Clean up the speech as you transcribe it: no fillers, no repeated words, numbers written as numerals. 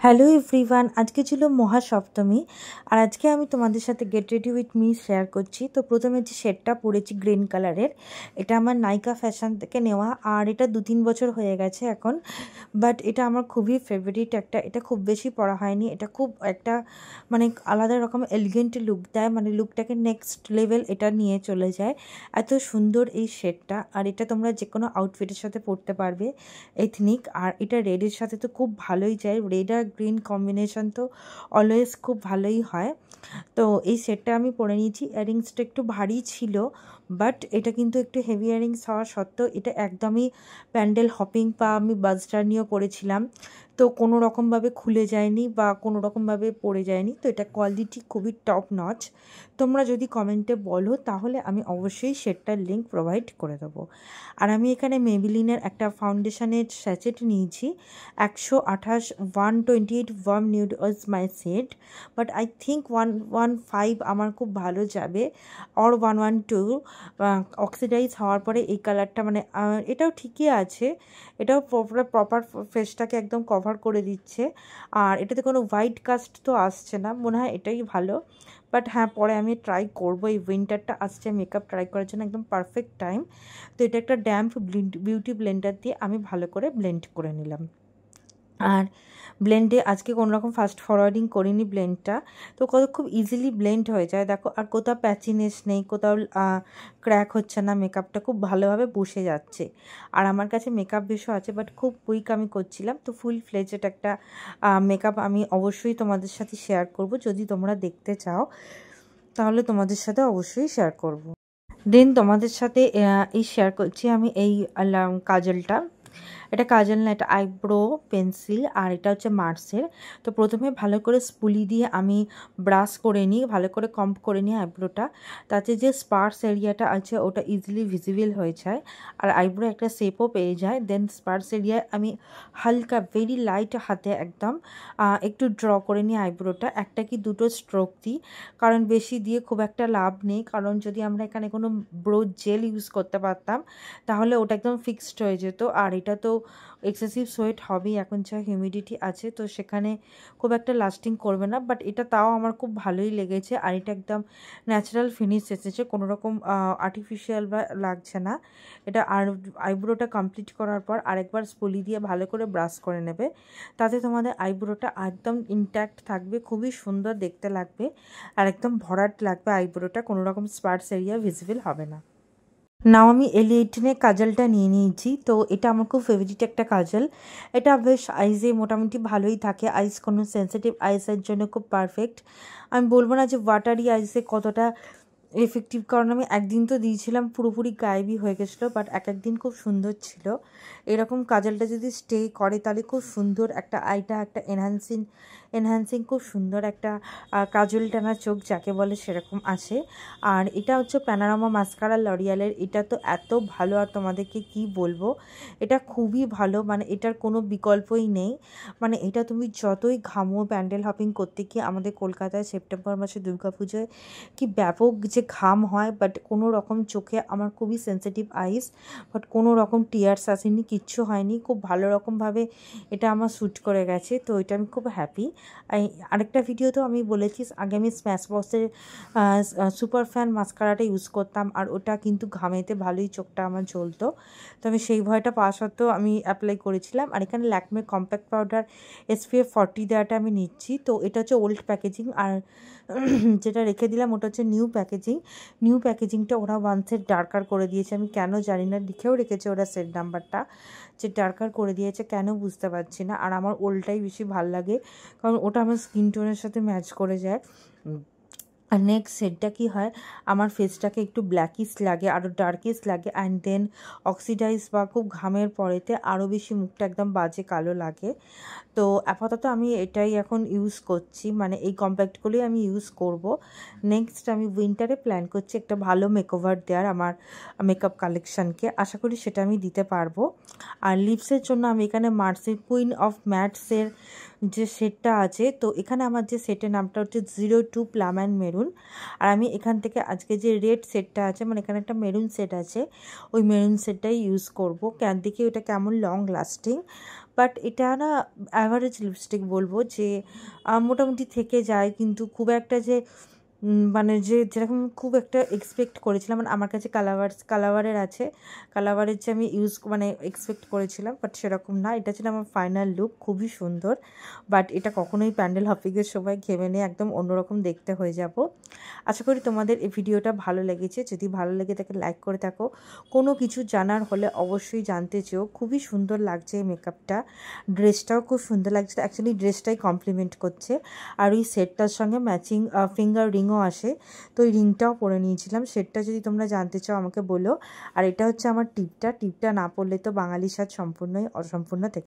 Hello everyone, আজকে ছিল মহাসপ্তমী আর আজকে আমি তোমাদের সাথে get ready with me share করছি। তো প্রথমে যে শেডটা পরেছি গ্রিন কালারের, এটা আমার নাইকা ফ্যাশন থেকে নেওয়া আর এটা 2-3 বছর হয়ে গেছে এখন, বাট এটা আমার খুবই ফেভারিট একটা। এটা খুব বেশি পরা হয়নি, এটা খুব একটা মানে আলাদা রকম এলিগেন্ট লুক দেয়, মানে লুকটাকে নেক্সট লেভেল এটা নিয়ে চলে যায়। এত সুন্দর এই শেডটা, আর এটা তোমরা যে কোনো আউটফিটের সাথে পরতে পারবে এথনিক, আর এটা রেডের সাথে তো খুব ভালোই যায়। রেড আর গ্রিন কম্বিনেশন তো অলওয়েজ খুব ভালোই হয়। তো এই সেটটা আমি পরে নিয়েছি। ইয়ারিংসটা একটু ভারী ছিল, বাট এটা কিন্তু একটু হেভি ইয়ারিংস হওয়া সত্ত্বেও এটা একদমই প্যান্ডেল হপিং বা আমি বাস জার্নিও করেছিলাম, তো কোনো রকমভাবে খুলে যায়নি বা কোনো রকমভাবে পড়ে যায়নি। তো এটা কোয়ালিটি খুবই টপ নচ। তোমরা যদি কমেন্টে বলো তাহলে আমি অবশ্যই সেটটার লিঙ্ক প্রোভাইড করে দেবো। আর আমি এখানে মেবিলিনের একটা ফাউন্ডেশনের স্যাচেট নিয়েছি 128 128 warm nude was my set, but I think 115 আমার খুব ভালো যাবে, অর 112 অক্সিডাইজ হওয়ার পরে এই কালারটা মানে এটাও ঠিকই আছে, এটাও প্রপার ফেসটাকে একদম কভার করে দিচ্ছে। আর এটাতে কোনো হোয়াইট কাস্ট তো আসছে না, মনে হয় এটাই ভালো। বাট হ্যাঁ, পরে আমি ট্রাই করবো, এই উইন্টারটা আসছে মেকআপ ট্রাই করার জন্য একদম পারফেক্ট টাইম। তো এটা একটা ড্যাম্প বিউটি ব্লেন্ডার দিয়ে আমি ভালো করে ব্লেন্ড করে নিলাম। আর ব্লেন্ডে আজকে কোনো রকম ফাস্ট ফরওয়ার্ডিং করিনি ব্লেন্ডটা, তো খুব ইজিলি ব্লেন্ড হয়ে যায় দেখো। আর কোথাও প্যাচিনেস নেই, কোথাও ক্র্যাক হচ্ছে না, মেকআপটা খুব ভালোভাবে বসে যাচ্ছে। আর আমার কাছে মেকআপ বিষয় আছে, বাট খুব কুইক আমি করছিলাম, তো ফুল ফ্লেজড একটা মেকআপ আমি অবশ্যই তোমাদের সাথে শেয়ার করব। যদি তোমরা দেখতে চাও তাহলে তোমাদের সাথে অবশ্যই শেয়ার করব। দেন তোমাদের সাথে এই শেয়ার করছি আমি এই কাজলটা। এটা কাজল না, এটা আইব্রো পেন্সিল, আর এটা হচ্ছে মার্সের। তো প্রথমে ভালো করে স্পুলি দিয়ে আমি ব্রাশ করে নিই, ভালো করে কম্প করে নিই আইব্রোটা, তাতে যে স্পার্স এরিয়াটা আছে ওটা ইজিলি ভিজিবল হয়ে যায় আর আইব্রো একটা শেপও পেয়ে যায়। দেন স্পার্স এরিয়ায় আমি হালকা ভেরি লাইট হাতে একদম একটু ড্র করে নিই আইব্রোটা, একটা কি দুটো স্ট্রোক দিই, কারণ বেশি দিয়ে খুব একটা লাভ নেই। কারণ যদি আমরা এখানে কোনো ব্রো জেল ইউজ করতে পারতাম তাহলে ওটা একদম ফিক্সড হয়ে যেত, আর এটা তো এক্সেসিভ সোয়েট হবেই, এখন যা হিউমিডিটি আছে তো সেখানে খুব একটা লাস্টিং করবে না। বাট এটা তাও আমার খুব ভালোই লেগেছে, আর এটা একদম ন্যাচারাল ফিনিশ এসেছে, কোনো রকম আর্টিফিশিয়াল বা লাগছে না এটা। আর আইব্রোটা কমপ্লিট করার পর আরেকবার স্পুলি দিয়ে ভালো করে ব্রাশ করে নেবে, তাতে তোমাদের আইব্রোটা একদম ইনট্যাক্ট থাকবে, খুবই সুন্দর দেখতে লাগবে আর একদম ভরাট লাগবে আইব্রোটা, কোনো রকম স্পার্স এরিয়া ভিজিবল হবে না। নাও আমি L18 কাজলটা নিয়ে নিয়েছি। তো এটা আমার খুব ফেভারিট একটা কাজল, এটা বেশ আইসে মোটামুটি ভালোই থাকে, আইস কোনো সেন্সিটিভ আইসের জন্য খুব পারফেক্ট। আমি বলবো না যে ওয়াটারি আইসে কতটা এফেক্টিভ, কারণ আমি একদিন তো দিয়েছিলাম পুরোপুরি গায়েবই হয়ে গেছিলো, বাট একদিন খুব সুন্দর ছিল। এরকম কাজলটা যদি স্টে করে তাহলে খুব সুন্দর একটা আইটা, একটা এনহ্যান্সিং খুব সুন্দর একটা কাজল টানা চোখ যাকে বলে সেরকম আছে। আর এটা হচ্ছে প্যানোরামা মাস্কারা লরিয়ালের, এটা তো এত ভালো আর তোমাদেরকে কি বলবো, এটা খুবই ভালো, মানে এটার কোনো বিকল্পই নেই। মানে এটা তুমি যতই ঘামো প্যান্ডেল হপিং করতে গিয়ে, আমাদের কলকাতায় সেপ্টেম্বর মাসে দুর্গাপুজোয় কি ব্যাপক যে ঘাম হয়, বাট কোনো রকম চোখে আমার খুবই সেন্সিটিভ আইস, বাট কোনো রকম টিয়ার্স আসেনি, কিচ্ছু হয়নি, খুব ভালো রকমভাবে এটা আমার শ্যুট করে গেছে। তো এটা আমি খুব হ্যাপি। আরেকটা ভিডিওতেও আমি বলেছি আগে আমি স্ম্যাশ বক্সের সুপার ফ্যান মাস্কারাটা ইউজ করতাম, আর ওটা কিন্তু ঘামেতে ভালোই চোখটা আমার জ্বলতো, তো আমি সেই ভয়টা পাওয়া সত্ত্বেও আমি অ্যাপ্লাই করেছিলাম। আর এখানে ল্যাকমে কম্প্যাক্ট পাউডার SPF 40 দেওয়াটা আমি নিচ্ছি। তো এটা হচ্ছে ওল্ড প্যাকেজিং, আর যেটা রেখে দিলাম ওটা হচ্ছে নিউ প্যাকেজিংটা ওরা 1 সেট ডার্কার করে দিয়েছে, আমি কেন জানি না, লিখেও রেখেছে ওরা সেট নাম্বারটা, যে ডার্কার করে দিয়েছে কেন বুঝতে পারছি না। আর আমার ওল্ডটাই বেশি ভাল লাগে, কারণ ওটা আমার স্কিন টোনের সাথে ম্যাচ করে যায়। আর নেক্সট সেটটা কী হয়, আমার ফেসটাকে একটু ব্ল্যাকিশ লাগে, আরও ডার্কিশ লাগে, অ্যান্ড দেন অক্সিডাইজ বা খুব ঘামের পরেতে আরও বেশি মুখটা একদম বাজে কালো লাগে। তো আপাতত আমি এটাই এখন ইউজ করছি, মানে এই কম্প্যাক্টগুলোই আমি ইউজ করব। নেক্সট আমি উইন্টারে প্ল্যান করছি একটা ভালো মেকওভার দেওয়ার আমার মেকআপ কালেকশানকে, আশা করি সেটা আমি দিতে পারবো। আর লিপসের জন্য আমি এখানে মার্সের কুইন অফ ম্যাটসের যে সেটটা আছে, তো এখানে আমার যে সেটের নামটা হচ্ছে 02 প্লাম অ্যান্ড মেরুন। আর আমি এখান থেকে আজকে যে রেড সেটটা আছে, মানে এখানে একটা মেরুন সেট আছে, ওই মেরুন সেটটাই ইউজ করবো। কেন দেখি ওটা কেমন লং লাস্টিং, বাট এটা না অ্যাভারেজ লিপস্টিক বলবো, যে মোটামুটি থেকে যায়, কিন্তু খুব একটা যে মানে যেরকম খুব একটা এক্সপেক্ট করেছিলাম, মানে আমার কাছে কালাওয়ারের আছে, কালাওয়ারের যে আমি মানে এক্সপেক্ট করেছিলাম, বাট সেরকম না। এটা ছিল আমার ফাইনাল লুক, খুবই সুন্দর। বাট এটা কখনোই প্যান্ডেল হপিংয়ের সময় ঘেমে নিয়ে একদম অন্যরকম দেখতে হয়ে যাব। আশা করি তোমাদের এই ভিডিওটা ভালো লেগেছে। যদি ভালো লেগে থাকে লাইক করে থাকো। কোনো কিছু জানার হলে অবশ্যই জানতে চেও। খুবই সুন্দর লাগছে এই মেকআপটা, ড্রেসটাও খুব সুন্দর লাগছে, অ্যাকচুয়ালি ড্রেসটাই কমপ্লিমেন্ট করছে। আর ওই সেটটার সঙ্গে ম্যাচিং ফিঙ্গার রিংও আসে, তো ওই রিংটাও পরে নিয়েছিলাম। সেটটা যদি তোমরা জানতে চাও আমাকে বলো। আর এটা হচ্ছে আমার টিপটা না পড়লে তো বাঙালি সাজ সম্পূর্ণই অসম্পূর্ণ থেকে